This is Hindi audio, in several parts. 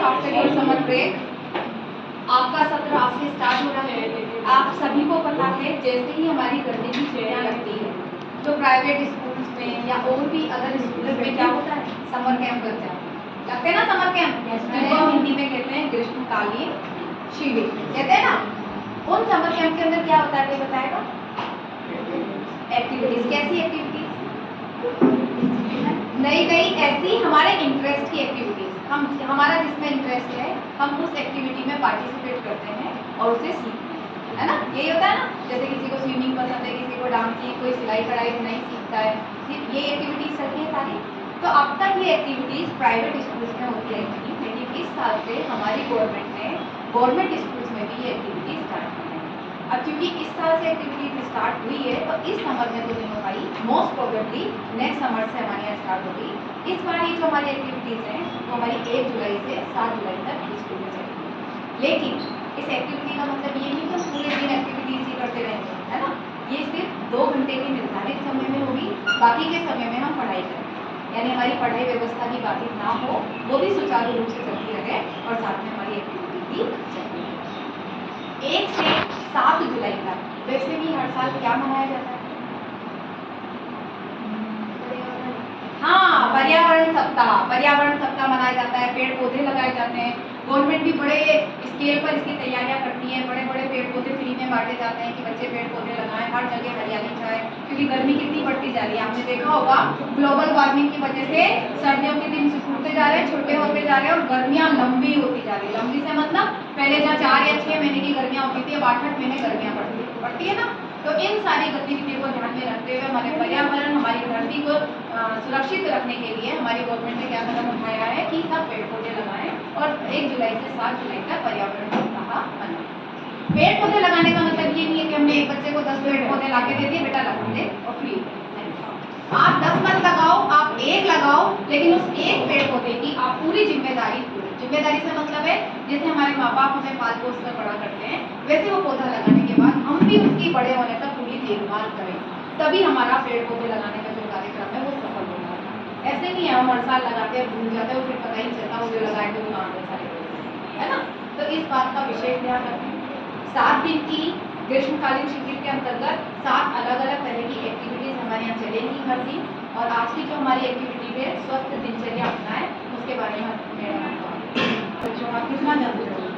After your summer break. आपका सत्र आज से स्टार्ट हो रहा है। आप सभी को पता है जैसे ही हमारी गर्मी की छुट्टियां लगती है तो प्राइवेट स्कूल्स में या और भी अदर स्कूल्स में क्या होता है, समर कैंप लगते हैं ना। समर कैंप जिनको हम हिंदी में कहते हैं ग्रीष्मकालीन शिविर कहते हैं ना। उन समर कैंप के अंदर क्या होता है, कोई बताएगा? एक्टिविटीज। कैसी एक्टिविटीज? नई ऐसी हमारे इंटरेस्ट की एक्टिविटीज। हमारा जिसमें इंटरेस्ट है हम उस एक्टिविटी में पार्टिसिपेट करते हैं और उसे सीखते हैं, है ना। यही होता है ना। जैसे किसी को स्विमिंग पसंद है, किसी को डांसिंग, कोई सिलाई कढ़ाई नहीं सीखता है, ये एक्टिविटीज चलती है सारी। तो अब तक ये एक्टिविटीज प्राइवेट स्कूल्स में होती रही थी, लेकिन इस साल से हमारी गवर्नमेंट ने गवर्नमेंट स्कूल्स में भी ये एक्टिविटीज स्टार्ट की है। अब क्योंकि इस साल से एक्टिविटीज स्टार्ट हुई है तो इस समर में तो नहीं हो पाई, मोस्ट प्रोबेबली नेक्स्ट समर से हमारे यहाँ स्टार्ट होगी। इस बार ये जो हमारी एक्टिविटीज़ हैं वो हमारी 1 जुलाई से 7 जुलाई तक स्कूल में चलेगी। लेकिन इस एक्टिविटी का मतलब ये नहीं कि हम पूरे दिन एक्टिविटीज ही करते रहेंगे, है ना। ये सिर्फ 2 घंटे के निर्धारित समय में होगी, बाकी के समय में हम पढ़ाई करेंगे। यानी हमारी पढ़ाई व्यवस्था भी बाधित ना हो, वो भी सुचारू रूप से चलती रहे और साथ में हमारी एक्टिविटी भी चलती रहे। 1 से 7 जुलाई तक वैसे भी हर साल क्या मनाया जाता है? हाँ, पर्यावरण सप्ताह। पर्यावरण सप्ताह मनाया जाता है, पेड़ पौधे लगाए जाते हैं। गवर्नमेंट भी बड़े स्केल पर इसकी तैयारियां करती है, बड़े बड़े पेड़ पौधे फ्री में बांटे जाते हैं कि बच्चे पेड़ पौधे लगाएं, हर जगह हरियाली छाए। क्योंकि गर्मी कितनी बढ़ती जा रही है, आपने देखा होगा ग्लोबल वार्मिंग की वजह से सर्दियों के दिन छूटते जा रहे हैं, छोटे होते जा रहे हैं और गर्मियां लंबी होती जा रही है। लंबी से मतलब पहले जहाँ 4 या 6 महीने की गर्मियां होती थी, अब 8-8 महीने गर्मियां पड़ती है ना। तो इन सारी गतिविधियों को ध्यान में रखते हुए हमारे पर्यावरण, हमारी धरती को सुरक्षित रखने के लिए हमारी गवर्नमेंट ने क्या कदम उठाया है कि सब पेड़ पौधे लगाएं और 1 जुलाई से 7 जुलाई तक पर्यावरण सप्ताह मनाएं। पेड़ पौधे लगाने का मतलब ये नहीं है कि हमने एक बच्चे को 10 पेड़ पौधे ला के दे दिए, बेटा लगा दे और फ्री। आप 10 मत लगाओ, आप 1 लगाओ, लेकिन उस 1 पेड़ पौधे की आप पूरी जिम्मेदारी से मतलब है जैसे हमारे माँ बाप हमें पाल पोस कर बड़ा करते हैं, वैसे वो पौधा लगाने के बाद हम भी उसकी बड़े होने तक पूरी देखभाल करें, तभी हमारा पेड़ पौधे लगाने का जो कार्यक्रम है वो सफल होगा। ऐसे नहीं है हम हर साल लगाते हैं, भूल जाते हैं, फिर पता ही चलता वो जो लगाए थे वो कहाँ गए सारे पेड़, है ना। तो इस बात का विशेष ध्यान रखें। 7 दिन की ग्रीष्मकालीन शिविर के अंतर्गत 7 अलग अलग तरह की एक्टिविटीज हमारे यहाँ चलेंगी हर दिन। और आज की जो हमारी एक्टिविटी है स्वस्थ दिनचर्या अपनाएं, उसके बारे में मैडम बच्चों आप कितना जानते हो?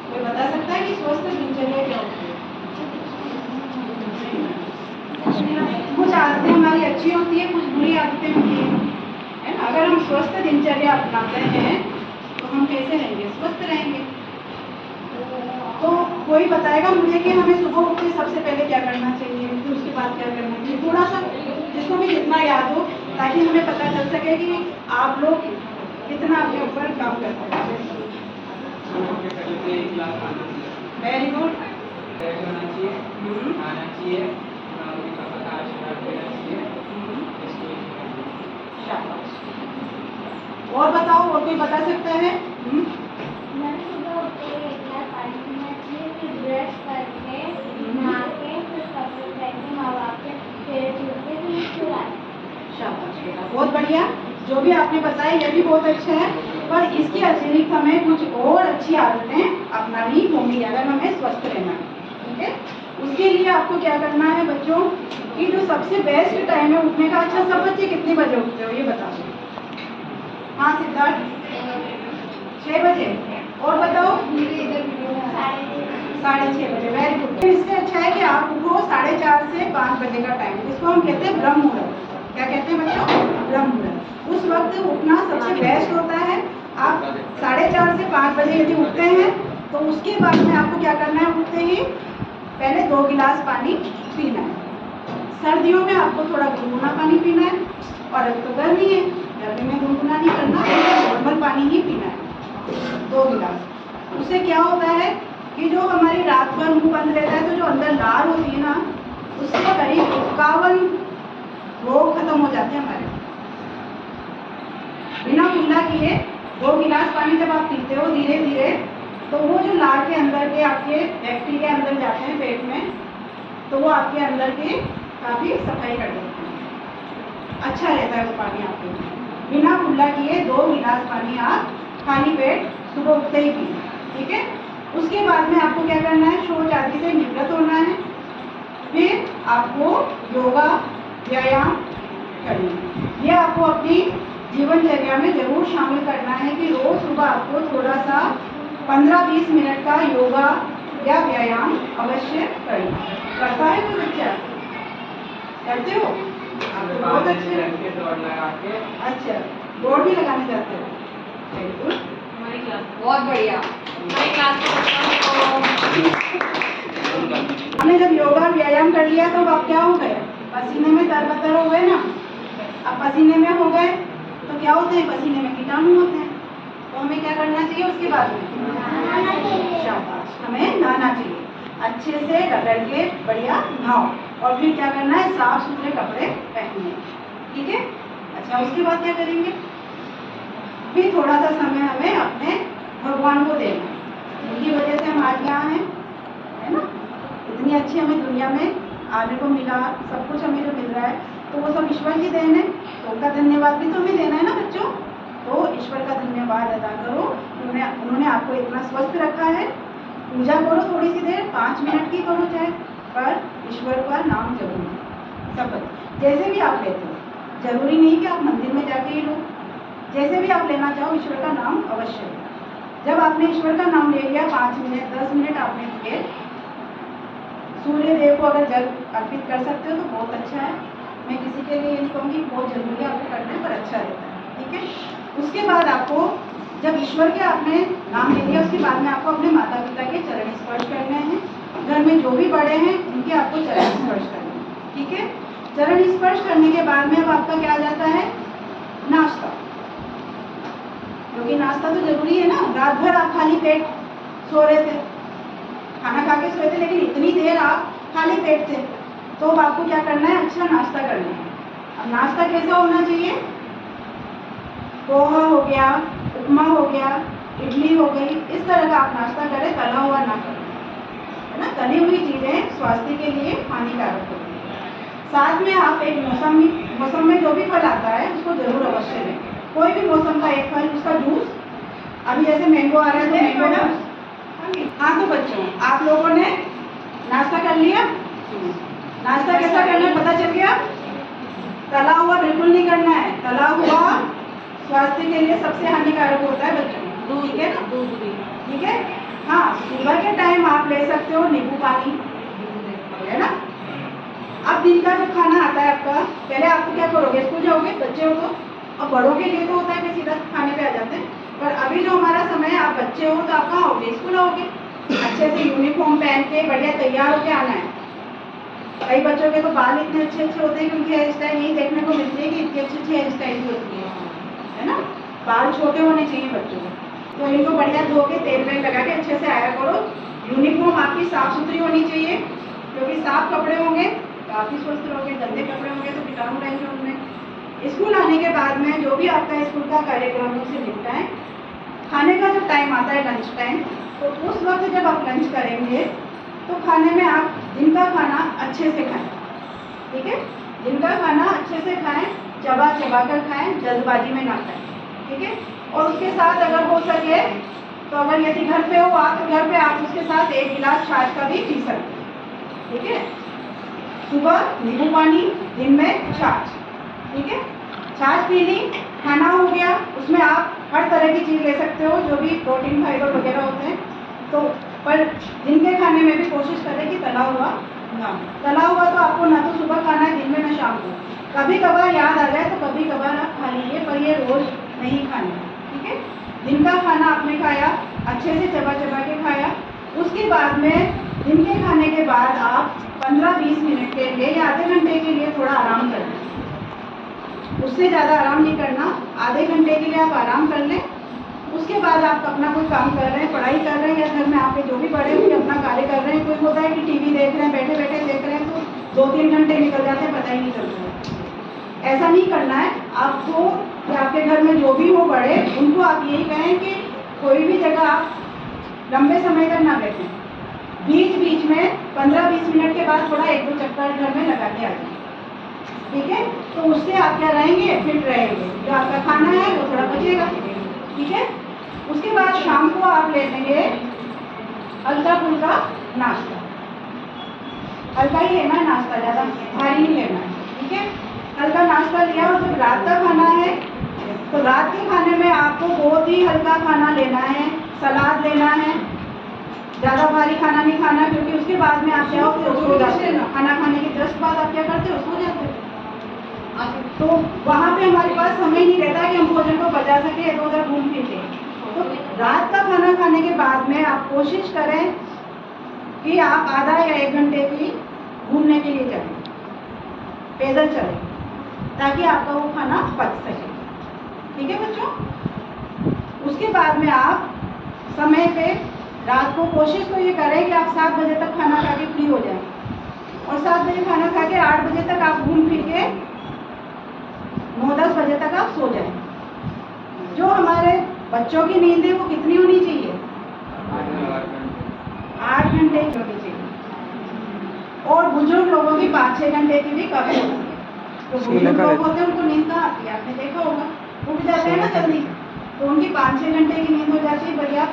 कोई बता सकता है कि स्वस्थ दिनचर्या क्या होती है? कुछ आदतें हमारी अच्छी होती है, कुछ बुरी आदतें होती है ना। अगर हम स्वस्थ दिनचर्या अपनाते हैं तो हम कैसे रहेंगे? स्वस्थ रहेंगे। तो कोई बताएगा मुझे कि हमें सुबह उठ के सबसे पहले क्या करना चाहिए, फिर उसके बाद क्या करना चाहिए? थोड़ा सा जिसको भी जितना याद हो, ताकि हमें पता चल सके कि आप लोग कितना अपने ऊपर काम करते हैं। Very good. और बताओ, और कोई बता सकता है? ब्रश करके नहा के फिर कपड़े पहन के माँ बाप के पैर छूते फिर स्कूल आए। शाबाश बेटा, बहुत बढ़िया। जो भी आपने बताया ये भी बहुत अच्छा है, पर इसके अतिरिक्त हमें कुछ और अच्छी आदतें अपनानी होंगी अगर हमें स्वस्थ रहना है। ठीक है, उसके लिए आपको क्या करना है बच्चों कि जो सबसे बेस्ट टाइम है उठने का। अच्छा, सब बच्चे कितने बजे उठते हो ये बता दो। हाँ सिद्धार्थ, 6 बजे। और बताओ? 6:30 बजे। Very good. इससे अच्छा है कि आप उठो 4:30 से 5 बजे का टाइम, इसको हम कहते हैं ब्रह्म मुहूर्त। क्या कहते हैं बच्चों? ब्रह्म मुहूर्त। उस वक्त उठना सबसे बेस्ट होता है। आप 4:30 से 5 बजे यदि उठते हैं तो उसके बाद में आपको क्या करना है? उठते ही पहले 2 गिलास पानी पीना है। सर्दियों में आपको थोड़ा गुनगुना पानी पीना है, और अब तो गर्मी है, गर्मी में गुनगुना नहीं करना, नॉर्मल पानी ही पीना है 2 गिलास। उससे क्या होता है कि जो हमारी रात भर मुंह बंद रहता है तो जो अंदर लार होती है ना, उससे करीब 51 रोग खत्म हो जाते हैं हमारे। बिना कुल्ला किए 2 गिलास पानी जब आप पीते हो धीरे धीरे, तो वो जो लार के अंदर के आपके बैक्टीरिया अंदर जाते हैं पेट में, तो वो आपके अंदर के काफ़ी सफाई कर देते हैं। अच्छा रहता है वो पानी आपके लिए। बिना कुल्ला किए 2 गिलास पानी आप खाली पेट सुबह उठते ही पिए, ठीक है। उसके बाद में आपको क्या करना है, शौच आदि से निवृत्त होना है। फिर आपको योगा व्यायाम करना है। ये आपको अपनी जीवनचर्या में जरूर शामिल करना है कि रोज सुबह आपको थोड़ा सा 15-20 मिनट का योगा या व्यायाम अवश्य करना है। करता है कोई बच्चा? करते हो? आप तो बहुत अच्छे। अच्छा, दौड़ भी लगाने जाते हो? वेरी गुड, हमारी क्लास बहुत बढ़िया। हमारी क्लास में हमने जब योगा व्यायाम कर लिया तो अब क्या हो गया, पसीने में तरबतर हो गए ना। अब पसीने में हो गए तो क्या होते हैं, पसीने में कीटाणु होते हैं। तो हमें क्या करना चाहिए उसके बाद में? शाबाश, हमें नहाना चाहिए, अच्छे से रगड़ के बढ़िया नहाओ, और फिर क्या करना है, साफ सुथरे कपड़े पहनने, ठीक है। अच्छा, उसके बाद क्या करेंगे, फिर थोड़ा सा समय हमें अपने भगवान को देना है, जिनकी वजह से हम आज यहाँ हैं, है ना। इतनी अच्छी हमें दुनिया में आने को मिला, सब कुछ हमें जो मिल रहा है तो वो सब ईश्वर की देन है, तो उनका धन्यवाद भी तो हमें देना है ना बच्चों। तो ईश्वर का धन्यवाद अदा करो, उन्होंने आपको इतना स्वस्थ रखा है। पूजा करो थोड़ी सी देर, 5 मिनट की करो चाहे, पर ईश्वर का नाम जरूर लो। सब जैसे भी आप लेते हो, जरूरी नहीं कि आप मंदिर में जाके ही लो, जैसे भी आप लेना चाहो ईश्वर का नाम अवश्य लो। जब आपने ईश्वर का नाम ले लिया, 5 मिनट 10 मिनट आपने दिए, सूर्य देव को अगर जल अर्पित कर सकते हो तो बहुत अच्छा है। मैं किसी के लिए ये नहीं कहूँगी बहुत जरूरी है आपको करना है, पर अच्छा रहता है, ठीक है। उसके बाद आपको जब ईश्वर के आपने नाम ले लिया, उसके बाद में आपको अपने माता पिता के चरण स्पर्श करने हैं। घर में जो भी बड़े हैं उनके आपको चरण स्पर्श करने हैं, ठीक है। चरण स्पर्श करने के बाद में अब आपका क्या आ जाता है, नाश्ता, क्योंकि नाश्ता तो जरूरी है ना। रात भर आप खाली पेट सो रहे थे, खाना खा के सोए थे, लेकिन इतनी देर आप खाली पेट थे, तो अब आपको क्या करना है, अच्छा नाश्ता करना है। अब नाश्ता कैसा होना चाहिए, पोहा हो गया, उपमा हो गया, इडली हो गई, इस तरह का आप नाश्ता करें, तला हुआ ना करें, है ना। तली हुई चीज़ें स्वास्थ्य के लिए हानिकारक होती है। साथ में आप एक मौसम में जो भी फल आता है उसको जरूर अवश्य लें। कोई भी मौसम का एक फल, उसका जूस, अभी जैसे मैंगो आ रहा है तो मैंगो जूस। हाँ, तो बच्चों आप लोगों ने नाश्ता कर लिया। नाश्ता कैसा करना है पता चल गया। तला हुआ बिल्कुल नहीं करना है, तला हुआ स्वास्थ्य के लिए सबसे हानिकारक होता है बच्चों, ठीक है ना, ठीक है। हाँ, सुबह के टाइम आप ले सकते हो नींबू पानी, है ना। अब दिन का जो खाना आता है आपका, पहले आप तो क्या करोगे, स्कूल जाओगे, बच्चे हो तो, अब बड़ों के लिए तो होता है कि सीधा खाने पे आ जाते हैं, पर अभी जो हमारा समय है, आप बच्चे हो तो आप कहाँ आओगे, स्कूल आओगे, अच्छे से यूनिफॉर्म पहन के बढ़िया तैयार होके आना है। कई बच्चों के तो बाल इतने अच्छे अच्छे होते हैं कि उनकी हेयर स्टाइल यही देखने को मिलती है कि इतनी अच्छी अच्छी हेयर स्टाइल भी होती है ना। बाल छोटे होने चाहिए बच्चों के, तो इनको बढ़िया धो के तेल वेल लगा के अच्छे से आया करो। यूनिफॉर्म आपकी साफ सुथरी होनी चाहिए, क्योंकि साफ कपड़े होंगे तो आप ही स्वस्थ रहोगे, गंदे कपड़े होंगे तो कीटाणु रहेंगे उनमें। स्कूल आने के बाद में जो भी आपका स्कूल का कार्यक्रम उसे निपटाएं। खाने का जब टाइम आता है लंच टाइम, तो उस वक्त जब आप लंच करेंगे तो खाने में आप दिन का खाना अच्छे से खाएं, ठीक है। दिन का खाना अच्छे से खाएं, चबा चबा कर खाएं, जल्दबाजी में ना खाएं, ठीक है। और उसके साथ अगर हो सके तो, अगर यदि घर पे हो आप, तो घर पे आप उसके साथ 1 गिलास छाछ का भी पी सकते हैं, ठीक है। सुबह नींबू पानी, दिन में छाछ, ठीक है। छाछ पी ली, खाना हो गया, उसमें आप हर तरह की चीज़ ले सकते हो जो भी प्रोटीन फाइबर वगैरह होते हैं, तो पर दिन के खाने में भी कोशिश करें कि तला हुआ ना। तला हुआ तो आपको ना तो सुबह खाना है, दिन में ना शाम को। कभी कभार याद आ जाए तो कभी कभार आप खा लीजिए, पर ये रोज नहीं खाना, ठीक है। दिन का खाना आपने खाया, अच्छे से चबा चबा के खाया। उसके बाद में दिन के खाने के बाद आप 15-20 मिनट के लिए या आधे घंटे के लिए थोड़ा आराम कर लें। उससे ज़्यादा आराम नहीं करना, आधे घंटे के लिए आप आराम कर लें। उसके बाद आप अपना कोई काम कर रहे हैं, पढ़ाई कर रहे हैं, या घर में आपके जो भी बड़े होंगे अपना कार्य कर रहे हैं। कोई होता है कि टीवी देख रहे हैं, बैठे बैठे देख रहे हैं, तो 2-3 घंटे निकल जाते हैं, पता ही नहीं चलता है। ऐसा नहीं करना है आपको, या आपके घर में जो भी हो बड़े, उनको आप यही कहें कि कोई भी जगह आप लंबे समय तक ना बैठें, बीच बीच में 15-20 मिनट के बाद थोड़ा 1-2 चक्कर घर में लगा के आ जाए, ठीक है, तो उससे आप क्या रहेंगे, फिट रहेंगे। जो आपका खाना है वो थोड़ा बचेगा, ठीक है। उसके बाद शाम को आप ले लेंगे हल्का फुल्का नाश्ता। हल्का ही लेना है नाश्ता, ज़्यादा भारी नहीं लेना है, ठीक है। हल्का नाश्ता लिया और जब रात का खाना है तो रात के खाने में आपको बहुत ही हल्का खाना लेना है, सलाद लेना है, ज़्यादा भारी खाना नहीं खाना, क्योंकि उसके बाद में आप क्या होते हो, सो जाते हैं। खाना खाने के जस्ट बाद आप क्या करते हो, सो जाते हो। तो वहाँ पे हमारे पास समय नहीं रहता कि हम भोजन को बचा सके, इधर उधर घूम फिर के। तो रात का खाना खाने के बाद में आप कोशिश करें कि आप आधा या 1 घंटे की घूमने के लिए जाएं, पैदल चलें, ताकि आपका वो खाना पच सके, ठीक है बच्चों। उसके बाद में आप समय पे रात को कोशिश तो ये करें कि आप 7 बजे तक खाना खा के फ्री हो जाएं, और 7 बजे खाना खा के 8 बजे तक आप घूम फिर के 9-10 बजे तक आप सो जाएं। जो हमारे बच्चों की नींद है वो कितनी होनी चाहिए, 8 घंटे की होनी चाहिए, और बुजुर्ग लोगों की 5-6 घंटे की भी कम होती है। तो बुजुर्ग लोग होते हैं उनको नींद कहाँ आती है, आपने देखा होगा, उठ जाते हैं ना जल्दी, तो उनकी 5-6 घंटे की नींद हो जाती है। बढ़िया,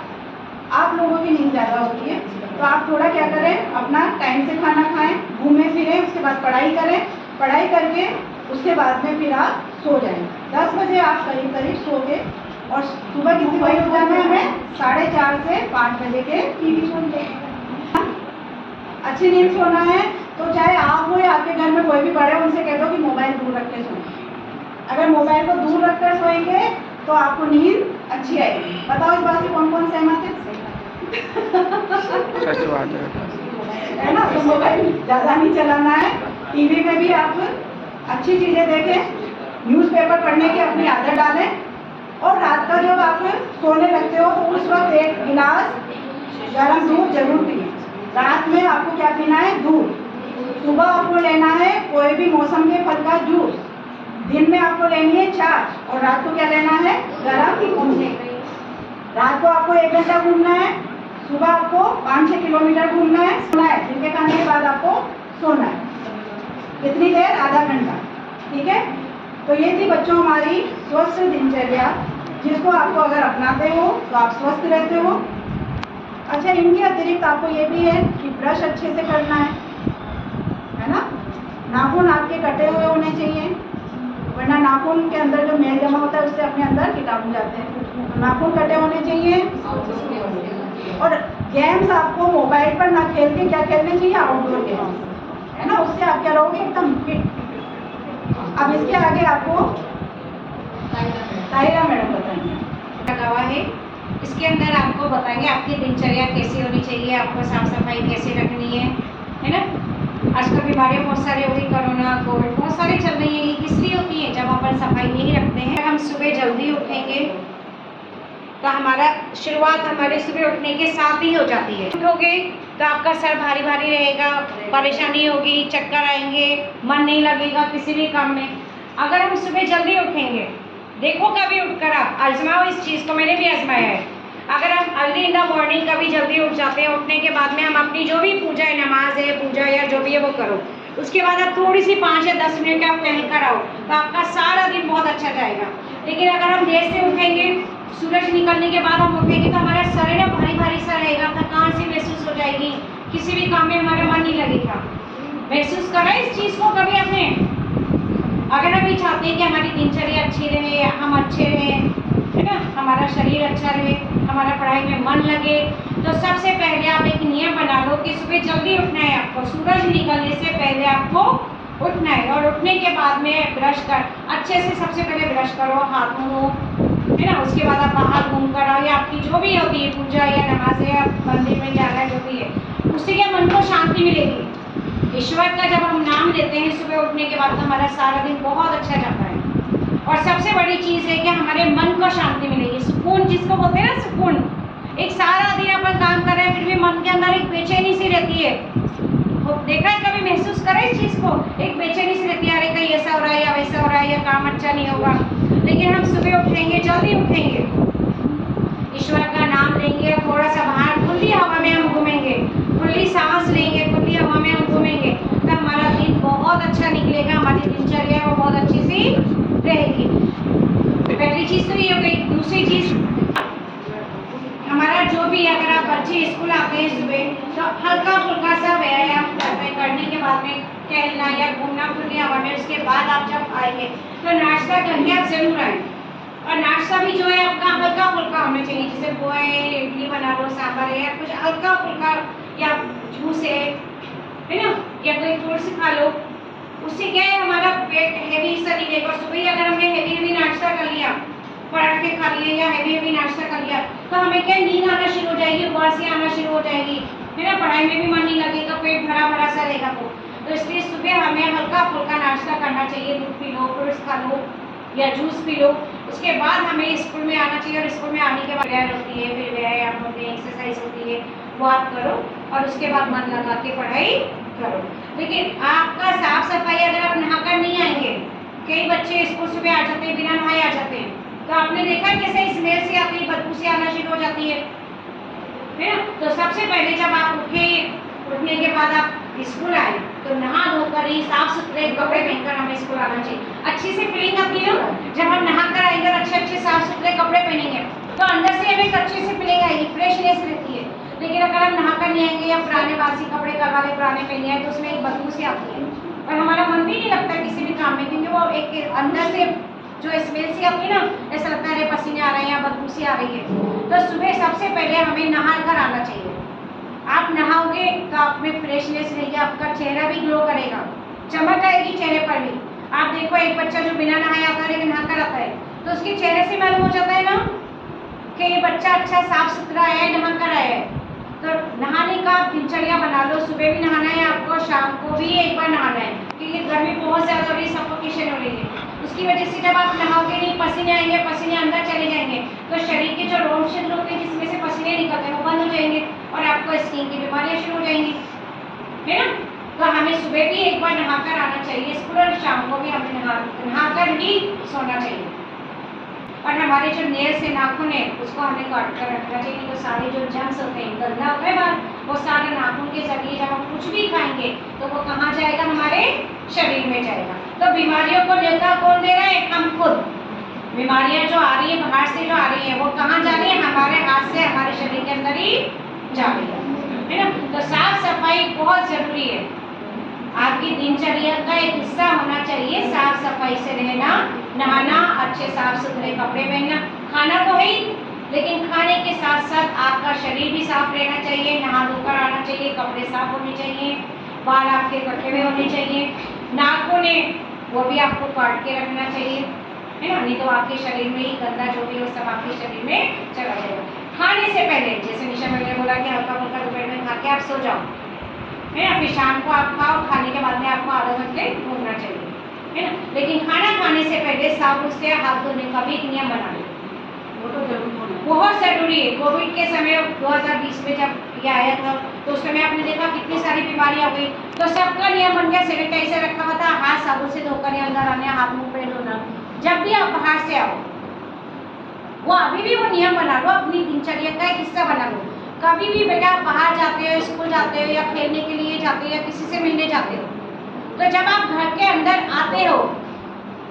आप लोगों की नींद ज़्यादा होती है, तो आप थोड़ा क्या करें, अपना टाइम से खाना खाएं, घूमें फिरें, उसके बाद पढ़ाई करें, पढ़ाई करके उसके बाद में फिर आप सो जाएं। 10 बजे आप करीब करीब सो के, और सुबह कितने बजे उठ जाना है हमें, 4:30 से 5 बजे के बीच में। अच्छी नींद सोना है तो चाहे आप हो या आपके घर में कोई भी बड़े हो, उनसे कह दो कि मोबाइल दूर रख के सोएं। अगर मोबाइल को दूर रख कर सोएंगे तो आपको नींद अच्छी आएगी। बताओ इस बात से कौन कौन सहमत है? सच बात है ना। तो मोबाइल ज़्यादा नहीं चलाना है। टीवी में भी आप अच्छी चीज़ें देखें, न्यूज़पेपर पढ़ने की अपनी आदत डालें, और रात का जब आप सोने लगते हो तो उस वक्त 1 गिलास गर्म दूध जरूर पिए। रात में आपको क्या पीना है, दूध। सुबह आपको लेना है कोई भी मौसम के फल का जूस। दिन में आपको लेनी है छाछ, और रात को क्या लेना है, गर्म दूध। रात को आपको 1 घंटा घूमना है, सुबह आपको 5-6 किलोमीटर घूमना है, सोना है। दिन के खाने के बाद आपको सोना है। कितनी देर, आधा घंटा, ठीक है। तो ये थी बच्चों हमारी स्वस्थ दिनचर्या, जिसको आपको अगर अपनाते हो तो आप स्वस्थ रहते हो। अच्छा, इनके अतिरिक्त आपको ये भी है कि ब्रश अच्छे से करना है ना। नाखून आपके कटे हुए होने चाहिए, वरना नाखून के अंदर जो मैल जमा होता है उससे अपने अंदर कीटाणु जाते हैं। तो नाखून कटे होने चाहिए, और गेम्स आपको मोबाइल पर ना खेल के क्या खेलने चाहिए, आउटडोर गेम्स, है ना। उससे आप क्या रहोगे, एकदम फिट। अब इसके आगे आपको ताहिरा मैडम बताएंगे। गवाह है, इसके अंदर आपको बताएंगे आपकी दिनचर्या कैसी होनी चाहिए, आपको साफ सफाई कैसे रखनी है ना। आजकल बीमारियाँ बहुत सारी हो गई, कोरोना, कोविड बहुत सारी चल रही है। ये किस लिए होती है, जब अपन सफाई नहीं रखते हैं। हम सुबह जल्दी उठेंगे तो हमारा शुरुआत हमारे सुबह उठने के साथ ही हो जाती है। उठोगे तो आपका सर भारी भारी रहेगा, परेशानी होगी, चक्कर आएंगे, मन नहीं लगेगा किसी भी काम में। अगर हम सुबह जल्दी उठेंगे, देखो कभी उठकर आप आजमाओ इस चीज़ को, मैंने भी आजमाया है। अगर हम अर्ली इन द मॉर्निंग कभी जल्दी उठ जाते हैं, उठने के बाद में हम अपनी जो भी पूजा है, नमाज है, पूजा या जो भी है वो करो। उसके बाद आप थोड़ी सी 5 या 10 मिनट का आप टहल कर आओ, तो आपका सारा दिन बहुत अच्छा जाएगा। लेकिन अगर हम देर से उठेंगे, सूरज निकलने के बाद हम उठेंगे तो हमारा शरीर ना भारी भारी सा रहेगा, थकान सी महसूस हो जाएगी, किसी भी काम में हमारा मन नहीं लगेगा। महसूस करा इस चीज़ को कभी आपने? अगर हम ये चाहते हैं कि हमारी दिनचर्या अच्छी रहे, हम अच्छे रहें, है ना, हमारा शरीर अच्छा रहे, हमारा पढ़ाई में मन लगे, तो सबसे पहले आप एक नियम बना लो कि सुबह जल्दी उठना है आपको। सूरज निकलने से पहले आपको उठना है, और उठने के बाद में ब्रश कर अच्छे से, सबसे पहले ब्रश करो, हाथ धो, है ना। उसके बाद आप बाहर घूम कर आओ, या आपकी जो भी होती है पूजा या नमाज है, आप मंदिर में जाना है, जो भी है, उससे क्या मन को शांति मिलेगी। ईश्वर का जब हम नाम लेते हैं सुबह उठने के बाद, तो हमारा सारा दिन बहुत अच्छा जाता है। और सबसे बड़ी चीज़ है कि हमारे मन को शांति मिलेगी, सुकून जिसको बोलते हैं ना, सुकून। एक सारा दिन अपन काम कर रहे हैं, फिर भी मन के अंदर एक बेचैनी सी रहती है। देखा है कभी, महसूस करें इस चीज़ को, एक बेचैनी सी रहती है, अरे कहीं ऐसा हो रहा है या वैसा हो रहा है, या काम अच्छा नहीं होगा। लेकिन हम सुबह उठेंगे, जल्दी उठेंगे, ईश्वर का नाम लेंगे, थोड़ा सा बाहर खुली हवा में हम घूमेंगे, खुली सांस लेंगे, खुली हवा में हम घूमेंगे, तो हमारा दिन बहुत बहुत अच्छा निकलेगा, हमारी दिनचर्या वो बहुत अच्छी सी रहेगी। पहली चीज़ तो ये हो गई। दूसरी चीज़, हमारा जो भी, अगर आप बच्चे स्कूल आते हैं सुबह, तो हल्का फुल्का सा व्यायाम करने के बाद में टहलना या घूमना फिरने हवा में, उसके बाद आप जब आएंगे तो नाश्ता करके आप जरूर आएँ। और नाश्ता भी जो है आपका हल्का फुल्का होना चाहिए, जैसे पोहे, इडली बना लो, सांभर है, या कुछ हल्का फुल्का, या जूस है ना, या कोई फ्रूट्स खा लो। उससे क्या है, हमारा पेट हैवी सा नहीं रहेगा। सुबह ही अगर हमने हैवी नाश्ता कर लिया, पराठे खा लिए या हैवी नाश्ता कर लिया, तो हमें क्या नींद आना शुरू हो जाएगी, उबासी आना शुरू हो जाएगी, है ना, पढ़ाई में भी मन नहीं लगेगा, पेट भरा भरा सा रहेगा। तो इसलिए सुबह हमें हल्का फुल्का नाश्ता करना चाहिए, दूध पी लो, फ्रूट्स खा लो या जूस पी लो। उसके बाद हमें स्कूल में आना चाहिए, और स्कूल में आने के बाद व्यायाम होती है, फिर व्यायाम होते हैं, एक्सरसाइज होती है, वो आप करो और उसके बाद मन लगा के पढ़ाई करो। लेकिन आपका साफ सफाई, अगर आप नहाकर नहीं आएंगे, कई बच्चे स्कूल सुबह आ जाते हैं, बिना नहाए आ जाते हैं, तो आपने देखा कैसे स्मेल से आती है, बदबू से आना शुरू हो जाती है ना। तो सबसे पहले जब आप उठने के बाद आप स्कूल आए, तो नहा धोकर ही साफ सुथरे कपड़े पहनकर हमें स्कूल आना चाहिए। अच्छी सी फीलिंग आती है जब हम नहा कर आएंगे और अच्छे अच्छे साफ सुथरे कपड़े पहनेंगे, तो अंदर से हमें एक अच्छी सी फीलिंग आएगी, फ्रेशनेस रहती है। लेकिन अगर हम नहा कर नहीं आएंगे या पुराने बासी कपड़े घर वाले पुराने पहने हैं, तो उसमें एक बदबू सी आती है और हमारा मन भी नहीं लगता किसी भी काम में, क्योंकि वो एक अंदर से जो स्मेल सी आती है ना, ऐसा लगता है पसीने आ रहे हैं या बदबू सी आ रही है। तो सुबह सबसे पहले हमें नहा कर आना चाहिए। आप नहाओगे तो आप में फ्रेशनेस रहेगी, आपका चेहरा भी ग्लो करेगा, चमक आएगी चेहरे पर भी। आप देखो, एक बच्चा जो बिना नहाए आता है लेकिन नहाकर आता है, तो उसके चेहरे से मालूम हो जाता है ना कि ये बच्चा अच्छा साफ सुथरा है, नहाकर आया है। तो नहाने का दिनचर्या बना लो, सुबह भी नहाना है आपको, शाम को भी एक बार नहाना है, क्योंकि गर्मी बहुत ज़्यादा हो रही है, सफोकेशन हो रही है। उसकी वजह से जब आप नहाओगे नहीं, पसीने आएंगे, पसीने अंदर चले जाएंगे, तो शरीर के जो रोम छिद्र होते हैं जिसमें से पसीने निकलते हैं, वो बंद हो जाएंगे और आपको स्किन की बीमारियां शुरू हो जाएंगी, है ना। तो हमें सुबह भी एक बार नहाकर आना चाहिए स्कूल, और शाम को भी हमें नहाकर ही सोना चाहिए। और हमारे जो नेल्स से नाखून है, उसको हमें काट कर रखना चाहिए, तो सारे जो जर्म्स होते हैं, गंदा होता है बाल, वो सारे नाखून के जरिए जब हम कुछ भी खाएंगे तो वो कहाँ जाएगा, हमारे शरीर में जाएगा। तो बीमारियों को न्योता कौन दे रहा है, हम खुद। बीमारियां जो आ रही है बाहर से, जो आ रही है, वो कहाँ जा रही है, हमारे हाथ से हमारे शरीर के अंदर ही जा रही है ना। तो साफ सफाई बहुत जरूरी है, आपकी दिनचर्या का एक हिस्सा होना चाहिए साफ सफाई से रहना, नहाना, अच्छे साफ सुथरे कपड़े पहनना। खाना तो है ही, लेकिन खाने के साथ साथ आपका शरीर भी साफ रहना चाहिए, नहा धोकर आना चाहिए, कपड़े साफ होने चाहिए, बाल आपके कटे हुए होने चाहिए, नाखून है वो भी आपको काट के रखना चाहिए, है ना, नहीं तो आपके शरीर में ही गंदा जो भी वो सब आपके शरीर में चला जाएगा। खाने से पहले, जैसे निशा मैम ने बोला कि हल्का फुल्का दोपहर में खा के आप सो जाओ, है ना, फिर शाम को आप खाओ, खाने के बाद में आपको आधा घंटे घूमना चाहिए, है ना। लेकिन खाना खाने से पहले साबुन से हाथ धोने का भी एक नियम बना लो, वो तो जरूर होना है। बहुत ज़रूरी है। कोविड के समय 2020 में जब ये आया था, तो उस समय आपने देखा कितनी सारी बीमारियां हो गई, तो सबका नियम बन गया, सैनिटाइजर रखा हुआ था, हाथ साबुन से धोकर ही अंदर आने, हाथ मुंह पे धोना। जब भी आप बाहर से आओ, वो अभी भी वो नियम बना लो, अपनी दिनचर्या का एक हिस्सा बना लो। कभी भी बेटा आप बाहर जाते हो, स्कूल जाते हो या खेलने के लिए जाते हो या किसी से मिलने जाते हो, तो जब आप घर के अंदर आते हो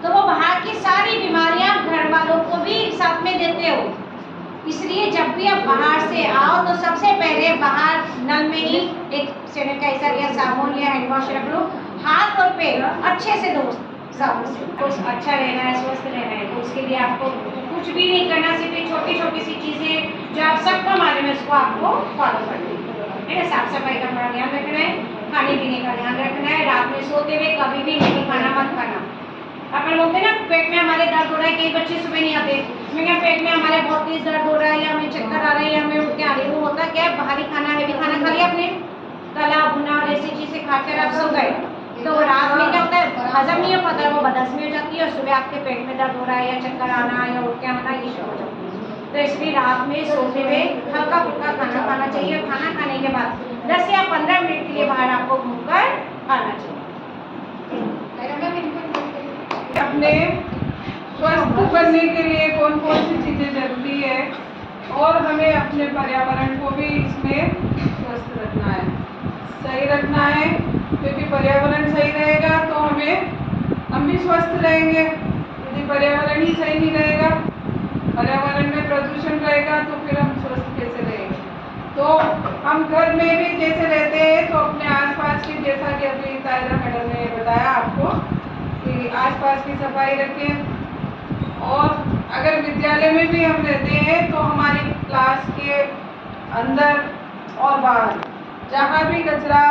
तो वो बाहर की सारी बीमारियां घर वालों को भी साथ में देते हो। इसलिए जब भी आप बाहर से आओ तो सबसे पहले बाहर नल में ही एक सैनिटाइजर या साबुन या हैंड वॉश रख लो, हाथ और पैर अच्छे से धो साबुन से। तो अच्छा रहना है, स्वस्थ रहना है, तो उसके लिए आपको कुछ भी नहीं करना, सिर्फ ये छोटी छोटी सी चीज़ें जो आप सबको मालूम है उसको आपको फॉलो करनी है ना। साफ सफाई का बड़ा ध्यान रखना है, खाने पीने का ध्यान रखना है, रात में सोते हुए कभी भी नहीं खाना मत खाना। अपन बोलते हैं ना पेट में हमारे दर्द हो रहा है, कई बच्चे सुबह नहीं आते, मैं क्या पेट में हमारे बहुत तेज दर्द हो रहा है या हमें चक्कर आ रहा है या हमें उल्टी आ रही है, वो होता क्या है, बाहरी खाना है, भी खाना खा लिया आपने, तला भुना और ऐसी चीज़ें खाकर आप सो गए, तो रात में क्या होता है, हजम नहीं हो पाता, वो बदहजमी हो जाती है और सुबह आपके पेट में दर्द हो रहा है या चक्कर आना या उल्टी आना ये शुरू हो जाती है। तो इसलिए रात में सोते हुए हल्का फुल्का खाना खाना चाहिए, और खाना खाने के बाद 10 या 15 मिनट के लिए बाहर आपको घूमकर आना चाहिए। अपने स्वस्थ बनने के लिए कौन कौन सी चीज़ें जरूरी है, और हमें अपने पर्यावरण को भी इसमें स्वस्थ रखना है, सही रखना है, क्योंकि पर्यावरण सही रहेगा तो हम भी स्वस्थ रहेंगे। यदि पर्यावरण ही सही नहीं रहेगा, पर्यावरण में प्रदूषण रहेगा, तो फिर हम स्वस्थ कैसे रहेंगे। तो हम घर में भी जैसे रहते हैं तो अपने आसपास की, जैसा कि अभी तायरा मैडम ने बताया आपको, कि आसपास की सफाई रखें। और अगर विद्यालय में भी हम रहते हैं तो हमारी क्लास के अंदर और बाहर जहाँ भी कचरा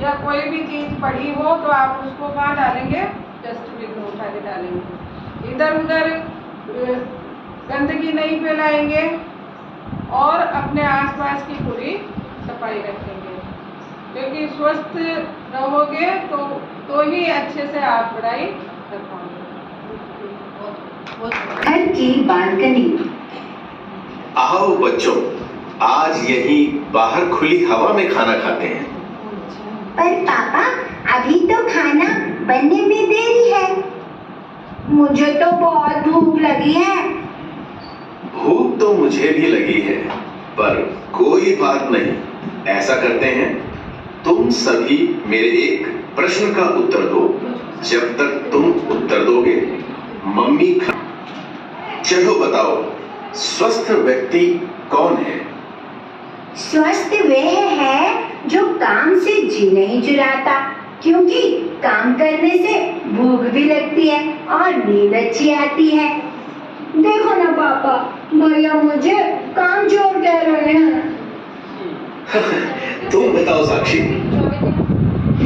या कोई भी चीज़ पड़ी हो तो आप उसको कहाँ डालेंगे? डस्टबिन में उठा के डालेंगे। इधर उधर गंदगी नहीं फैलाएंगे और अपने आसपास की पूरी सफाई रखेंगे, क्योंकि स्वस्थ रहोगे तो ही अच्छे से आप पढ़ाई कर पाओगे। घर की बालकनी। आओ बच्चों, आज यहीं बाहर खुली हवा में खाना खाते हैं। पर पापा, अभी तो खाना बनने में देरी है। मुझे तो बहुत भूख लगी है। भूख तो मुझे भी लगी है, पर कोई बात नहीं। ऐसा करते हैं, तुम सभी मेरे एक प्रश्न का उत्तर दो। जब तक तुम उत्तर दोगे, मम्मी चलो बताओ, स्वस्थ व्यक्ति कौन है? स्वस्थ वह है जो काम से जी नहीं चुराता, क्योंकि काम करने से भूख भी लगती है और नींद अच्छी आती है। देखो ना पापा, भैया मुझे कामचोर कह रहे हैं। तुम बताओ साक्षी।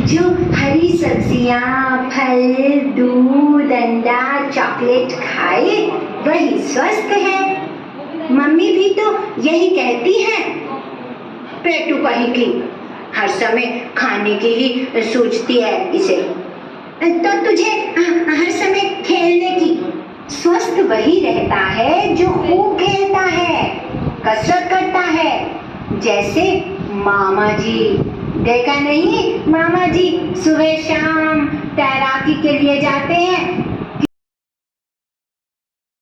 जो हरी सब्जियां, फल, दूध, अंडा, चॉकलेट खाए वही स्वस्थ है। मम्मी भी तो यही कहती है। पेटू कहीं की हर समय खाने की ही सोचती है इसे। तो तुझे हर समय खेलने की। स्वस्थ वही रहता है जो खूब खेलता है, कसरत करता है। जैसे मामा जी, देखा नहीं मामा जी सुबह शाम तैराकी के लिए जाते